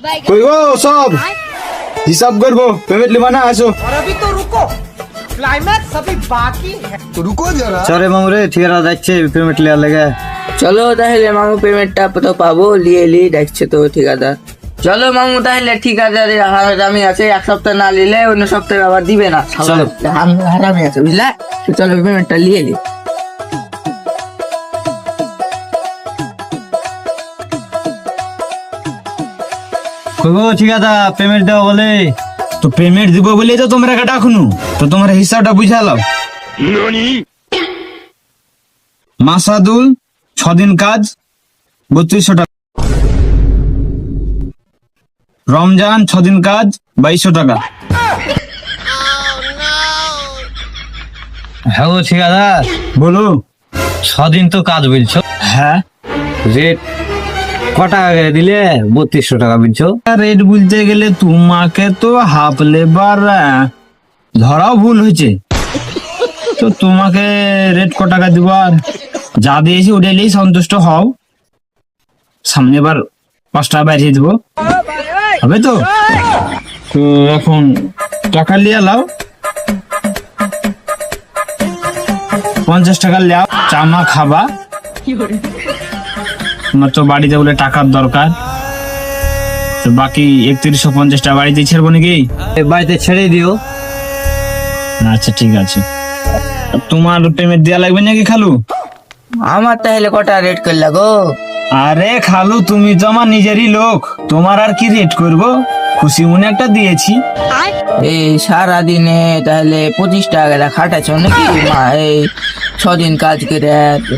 কই গো সব হিসাব করবো, পেমেন্ট লিবা না আসো। और अभी तो रुको, क्लाइमैक्स अभी बाकी है। তো রুকো যারা। চরে মামু রে, ঠিকানা যাচ্ছে পেমেন্ট লিয়া লাগে। চলো তাহলে মামু পেমেন্টটা তো পাবো, লিয়ে দেখছে তো ঠিকাদার। চলো মামু তাহলে ঠিকাদার হারামি আছে, এক সপ্তাহ না নিলে অন্য সপ্তাহে আবার দিবে না। চলো। হারামি আছে বুঝলা, তো চলো পেমেন্টটা লিয়ে নি। কই গো ঠিকাদা, পেমেন্ট দাও বলে। তো পেমেন্ট দিব বলে তো তোমরা কাটা এখনো, তো তোমার হিসাবটা বুঝালাও। মাসাদুল 6 দিন কাজ 3200 টাকা। রমজান 6 দিন কাজ 2200 টাকা। হ্যাঁ গো ঠিকাদার বলো। 6 দিন তো কাজ বলছো? হ্যাঁ। রেট কটা দিলে 3200 টাকা বলছো? রেট বলতে গেলে তোমাকে তো হাফ লেবার ধরাও ভুল হয়েছে, তো তোমাকে রেট ক টাকা দিব, আর যা দিয়েছি ওটাই সন্তুষ্ট হও। সামনে এবার 5 টাকা বাড়িয়ে দিব, হবে তো? তো এখন টাকা লিয়ে লাও, 50 টাকা লিয়াও, চামা খাবা। তোমার তো বাড়িতে বলে টাকার দরকার, তো বাকি 3150 টাকা বাড়িতে ছেড়বো নাকি? বাড়িতে ছেড়ে দিও। আচ্ছা ঠিক আছে। তোমার পেমেন্ট দেওয়া লাগবে নাকি খালু? আমার তাহলে কটা রেট করলা গো? আরে খালু, তুমি তো আমার নিজেরই লোক, তোমার আর কি রেট করব, খুশি মনে একটা দিয়েছি। এই সারা দিনে তাহলে 25 টাকা করে খাটাচ্ছ নাকি? এই 6 দিন কাজ করে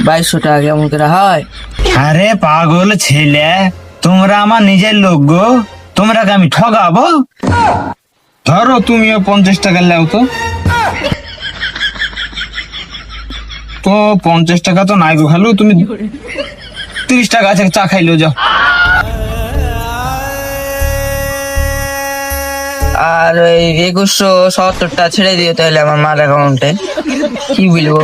2200 টাকা কেমন করে হয়? আরে পাগল ছেলে, তোমরা আমার নিজের লোক গো, তোমরাকে আমি ঠগাবো? ধরো তুমিও 50 টাকা লাও তো। তো 50 টাকা তো নাই গো খালু, তুমি 30 টাকা আছে, চা খাইলো যাও। আর ওই 2170 টা ছেড়ে দিও তাহলে আমার মার অ্যাকাউন্টে। কি বলবো?